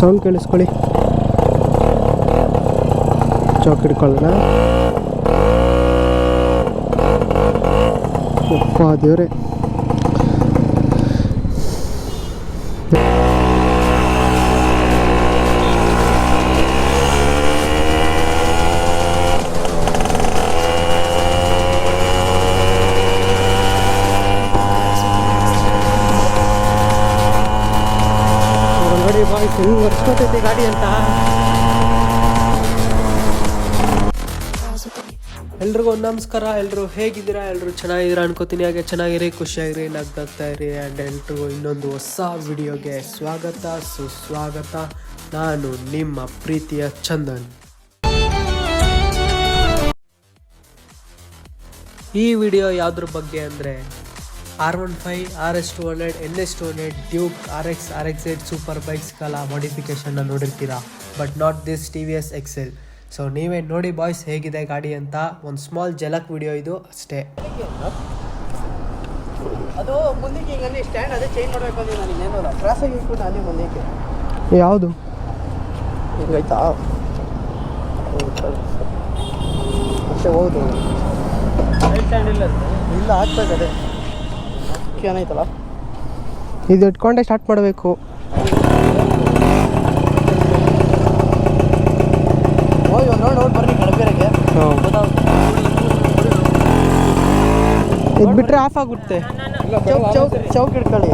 Sound ಕೇಳಿಸ್ಕೊಳ್ಳಿ. Chalk ಹಿಡ್ಕೊಳ್ಳೋಣ. ಅಪ್ಪ ದೇವ್ರೆ, ನೋಡಿ ಬಾಯ್ಸ್ ಹೆಂಗೆ ಒರ್ಸ್ಕೊತೈತೆ ಗಾಡಿ ಅಂತ. ಎಲ್ರಿಗೂ ನಮಸ್ಕಾರ. ಎಲ್ಲರೂ ಹೇಗಿದ್ದೀರಾ? ಎಲ್ಲರೂ ಚೆನ್ನಾಗಿದ್ದೀರಾ ಅನ್ಕೋತೀನಿ. ಹಾಗೆ ಚೆನ್ನಾಗಿರಿ, ಖುಷಿಯಾಗಿರಿ, ನಗ್ತಾ ಇರಿ. ಆ್ಯಂಡ್ ಎಲ್ರಿಗೂ ಇನ್ನೊಂದು ಹೊಸ ವಿಡಿಯೋಗೆ ಸ್ವಾಗತ, ಸುಸ್ವಾಗತ. ನಾನು ನಿಮ್ಮ ಪ್ರೀತಿಯ ಚಂದನ್. ಈ ವಿಡಿಯೋ ಯಾವುದ್ರ ಬಗ್ಗೆ ಅಂದರೆ R15, RS200, NS200, Duke, RX, RXZ super ಬೈಕ್ಸ್ಗಳ ಮಾಡಿಫಿಕೇಷನ್ನ ನೋಡಿರ್ತೀರಾ. But not this TVS XL. So ನೀವೇ ನೋಡಿ ಬಾಯ್ಸ್ ಹೇಗಿದೆ ಗಾಡಿ ಅಂತ. ಒಂದು ಸ್ಮಾಲ್ ಜಲಕ್ ವಿಡಿಯೋ ಇದು ಅಷ್ಟೇ. ಅದು ಮುಂದಕ್ಕೆ ಹಿಂಗಲ್ಲಿ ಸ್ಟ್ಯಾಂಡ್ ಅದೇ ಚೇಂಜ್ ಮಾಡಬೇಕು ಅಂದ್ರೆ ನಾನು ಇನ್ನೇನಲ್ಲ ಕ್ರಾಸಾಗಿ ಇಟ್ಕೊಂಡು ಅಲ್ಲಿ ಮುಂದಕ್ಕೆ ಯಾವುದು ಹಿಂಗಾಯ್ತಾ? ಅಷ್ಟೇ ಹೌದು. ಸ್ಟ್ಯಾಂಡ್ ಇಲ್ಲ ಇಲ್ಲ ಹಾಕ್ಬೇಕು. ಅದೇ ಏನಾಯ್ತಲ್ಲ ಇದು ಇಟ್ಕೊಂಡೆ ಸ್ಟಾರ್ಟ್ ಮಾಡಬೇಕು. ಹೋಗಿ ಒಂದು ನೋಡಿ ಬರ್ರಿ ಕಡಬೇರೆಗೆ. ಇದು ಬಿಟ್ಟರೆ ಆಫ್ ಆಗುತ್ತೆ. ಚೌಕ್ ಇಟ್ಕೊಳ್ಳಿ.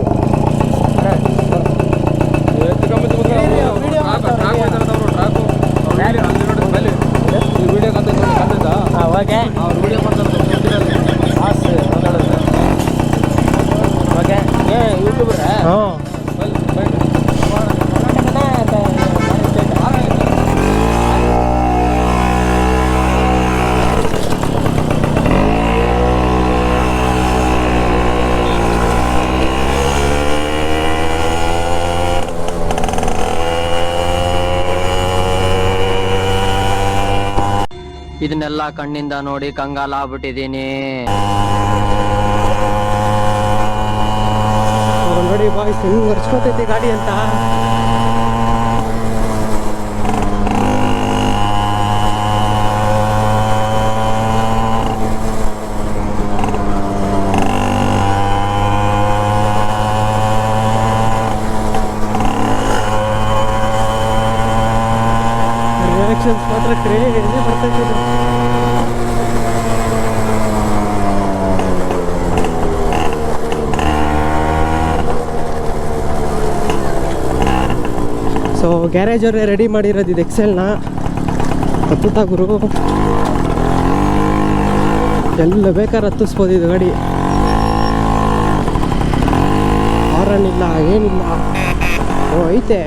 ಇದನ್ನೆಲ್ಲ ಕಣ್ಣಿಂದ ನೋಡಿ ಕಂಗಾಲ ಆಗ್ಬಿಟ್ಟಿದ್ದೀನಿ. ನೋಡಿ ಬಾಯ್ಸ್ ಹೆಂಗೆ ಒರ್ಸ್ಕೊತೈತೆ ಗಾಡಿ ಅಂತ. ರಿಯಾಕ್ಷನ್ಸ್ ಮಾತ್ರ ಕ್ರೇಜಿ ಬರ್ತೈತೆ. ಸೊ ಗ್ಯಾರೇಜ್ ಅವರೇ ರೆಡಿ ಮಾಡಿರೋದು ಇದು ಎಕ್ಸೆಲ್ನ. ಹತ್ತುತ್ತಾ ಗುರು, ಎಲ್ಲ ಬೇಕಾದ್ರೆ ಹತ್ತಿಸ್ಬೋದು ಇದು ಗಾಡಿ. ಹಾರನ್ ಇಲ್ಲ, ಏನಿಲ್ಲ. ಓ ಐತೆ.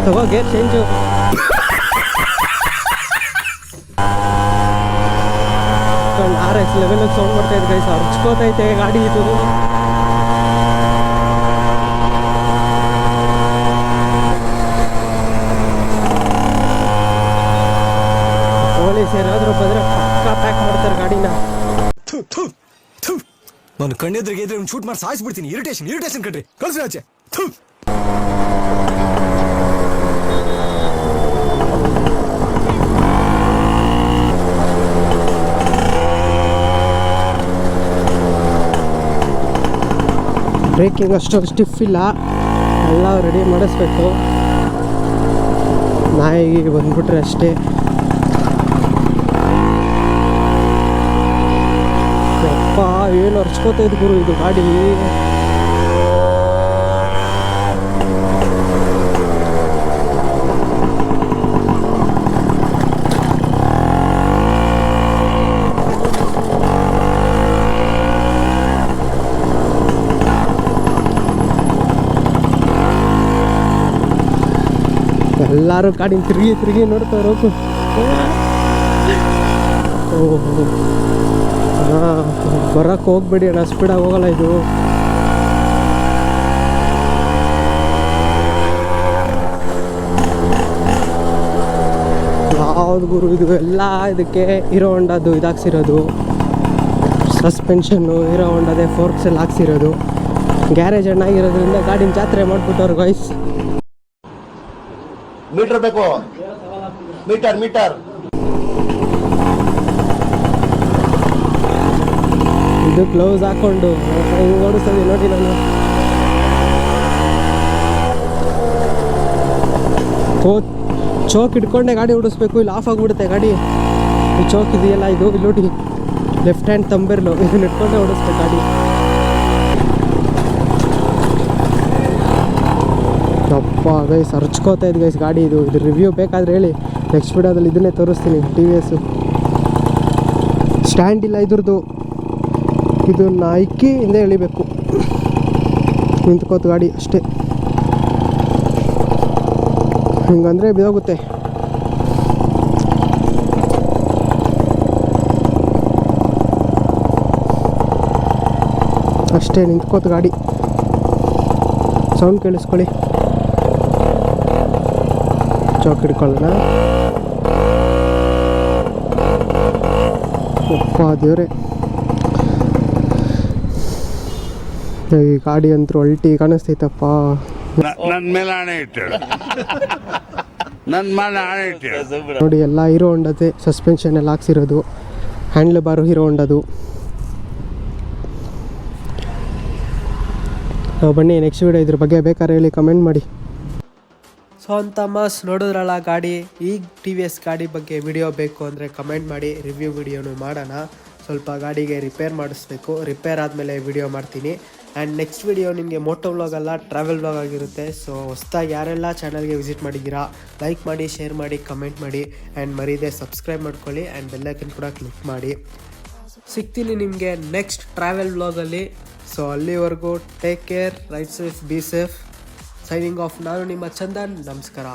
ತಗೋ gear change. RX level sound ಮಾಡ್ತಾ ಇದ್ದೆ ಗೈಸ್. ಹರ್ಚ್ಕೋತೈತೆ ಗಾಡಿ ಇದು. ಪೊಲೀಸ್ ಏನಾದರೂ ಬಂದರೆ ಪಕ್ಕಾ ಪ್ಯಾಕ್ ಮಾಡ್ತಾರೆ ಗಾಡಿನ. ನಾನು ಕಣ್ಣೆದ್ರಿಗೆ ಇದ್ರೆ ಶೂಟ್ ಮಾಡಿ ಸಾಯಿಸ್ಬಿಡ್ತೀನಿ. ಇರಿಟೇಷನ್ ಕಣ್ರಿ, ಕಳ್ಸಿ ಆಚೆ. ಬ್ರೇಕಿಂಗ್ ಅಷ್ಟೊಂದು ಸ್ಟಿಫ್ ಇಲ್ಲ, ಎಲ್ಲ ರೆಡಿ ಮಾಡಿಸ್ಬೇಕು. ನಾಯಿಗೆ ಬಂದ್ಬಿಟ್ರೆ ಅಷ್ಟೇ. ಅಪ್ಪ ಏನು ಹರ್ಚ್ಕೋತೈದು ಗುರು ಇದು ಗಾಡಿ. ಎಲ್ಲರೂ ಗಾಡಿನ ತಿರುಗಿ ನೋಡ್ತಾರೆ. ಓಹೋ ಹಾಂ, ಬರೋಕ್ಕೆ ಹೋಗ್ಬೇಡಿ ಅಣ್ಣ, ಸ್ಪೀಡಾಗಿ ಹೋಗಲ್ಲ ಇದು. ಯಾವ್ದು ಗುರು ಇದು? ಎಲ್ಲ ಇದಕ್ಕೆ ಹೀರೋ ಹೊಂಡದ್ದು ಇದಾಕ್ಸಿರೋದು. ಸಸ್ಪೆನ್ಷನ್ನು ಹೀರೋ ಹೊಂಡದೆ ಫೋರ್ಕ್ಸ್ ಎಲ್ಲ ಹಾಕ್ಸಿರೋದು. ಗ್ಯಾರೇಜ್ ಆಗಿರೋದ್ರಿಂದ ಗಾಡಿನ ಜಾತ್ರೆ ಮಾಡ್ಬಿಟ್ಟವ್ರು ಗೈಸ್. ಮೀಟರ್ ಬೇಕು, ಮೀಟರ್ ಮೀಟರ್. ಇದು ಗ್ಲೌಸ್ ಹಾಕೊಂಡು ಹಿಂಗೆ ಓಡಿಸೋದು ನೋಡಿ ನಾನು. ಚೋಕ್ ಇಟ್ಕೊಂಡೆ ಗಾಡಿ ಓಡಿಸ್ಬೇಕು, ಇಲ್ಲಿ ಆಫ್ ಆಗಿಬಿಡುತ್ತೆ ಗಾಡಿ. ಈ ಚೋಕ್ ಇದೆಯಲ್ಲ ಇದು ಇಲ್ಲಿ ನೋಡಿ, ಲೆಫ್ಟ್ ಹ್ಯಾಂಡ್ ತಂಬೆರ್ಲು, ಇದನ್ನ ಇಟ್ಕೊಂಡೆ ಓಡಿಸ್ಬೇಕು ಗಾಡಿ. ಅಪ್ಪ ಗೈಸ್ ಹರ್ಚ್ಕೋತಾ ಇದೆ ಗೈಸ್ ಗಾಡಿ. ಇದು ರಿವ್ಯೂ ಬೇಕಾದರೆ ಹೇಳಿ, ನೆಕ್ಸ್ಟ್ ವಿಡಿಯೋದಲ್ಲಿ ಇದನ್ನೇ ತೋರಿಸ್ತೀನಿ. ಟಿ ವಿ ಎಸ್ಸು ಸ್ಟ್ಯಾಂಡ್ ಇಲ್ಲ ಇದ್ರದ್ದು, ಇದನ್ನ ಹಾಕಿ ಹಿಂದೆ ಎಳಿಬೇಕು, ನಿಂತ್ಕೋತ ಗಾಡಿ ಅಷ್ಟೇ. ಹಿಂಗಂದರೆ ಬಿದೋಗುತ್ತೆ. ಅಷ್ಟೇ ನಿಂತ್ಕೋತ ಗಾಡಿ. ಸೌಂಡ್ ಕೇಳಿಸ್ಕೊಳ್ಳಿ. ಚೌಕ್ ಹಿಡ್ಕೊಳ್ಳೋಣ. ಅಪ್ಪ ದೇವ್ರೆ, ಈ ಗಾಡಿ ಅಂತೂ ಅಲ್ಟಿ ಕಾಣಿಸ್ತೈತಪ್ಪ. ನನ್ನ ಮೇಲೆ ಹಣೆ ಇಟ್ಟಳು, ನನ್ನ ಮೇಲೆ ಹಣೆ ಇಟ್ಟಳು. ನೋಡಿ ಎಲ್ಲ ಹೀರೋ ಹೊಂಡದೆ ಸಸ್ಪೆನ್ಷನ್ ಎಲ್ಲ ಹಾಕ್ಸಿರೋದು. ಹ್ಯಾಂಡ್ಲ್ ಬಾರು ಹೀರೋ ಹೊಂಡದು. ಬನ್ನಿ ನೆಕ್ಸ್ಟ್ ವಿಡಿಯೋ ಇದ್ರ ಬಗ್ಗೆ ಬೇಕಾದ್ರೆ ಹೇಳಿ, ಕಮೆಂಟ್ ಮಾಡಿ. ಸೊ ಅಂತ ಮಾಸ್ ನೋಡಿದ್ರಲ್ಲ ಗಾಡಿ. ಈಗ ಟಿ ವಿ ಎಸ್ ಗಾಡಿ ಬಗ್ಗೆ ವಿಡಿಯೋ ಬೇಕು ಅಂದರೆ ಕಮೆಂಟ್ ಮಾಡಿ, ರಿವ್ಯೂ ವಿಡಿಯೋನು ಮಾಡೋಣ. ಸ್ವಲ್ಪ ಗಾಡಿಗೆ ರಿಪೇರ್ ಮಾಡಿಸ್ಬೇಕು, ರಿಪೇರ್ ಆದಮೇಲೆ ವಿಡಿಯೋ ಮಾಡ್ತೀನಿ. ಆ್ಯಂಡ್ ನೆಕ್ಸ್ಟ್ ವಿಡಿಯೋ ನಿಮಗೆ ಮೋಟೋ ವ್ಲಾಗ್ ಅಲ್ಲ, ಟ್ರಾವೆಲ್ ವ್ಲಾಗ್ ಆಗಿರುತ್ತೆ. ಸೊ ಹೊಸ್ದಾಗಿ ಯಾರೆಲ್ಲ ಚಾನಲ್ಗೆ ವಿಸಿಟ್ ಮಾಡಿದ್ದೀರಾ ಲೈಕ್ ಮಾಡಿ, ಶೇರ್ ಮಾಡಿ, ಕಮೆಂಟ್ ಮಾಡಿ. ಆ್ಯಂಡ್ ಮರೀದೆ ಸಬ್ಸ್ಕ್ರೈಬ್ ಮಾಡ್ಕೊಳ್ಳಿ ಆ್ಯಂಡ್ ಬೆಲ್ಲೈಕನ್ ಕೂಡ ಕ್ಲಿಕ್ ಮಾಡಿ. ಸಿಗ್ತೀನಿ ನಿಮಗೆ ನೆಕ್ಸ್ಟ್ ಟ್ರಾವೆಲ್ ವ್ಲಾಗಲ್ಲಿ. ಸೊ ಅಲ್ಲಿವರೆಗೂ take care, right safe, be safe. Signing off. ನಾನು ನಿಮ್ಮ ಚಂದನ್. ನಮಸ್ಕಾರ.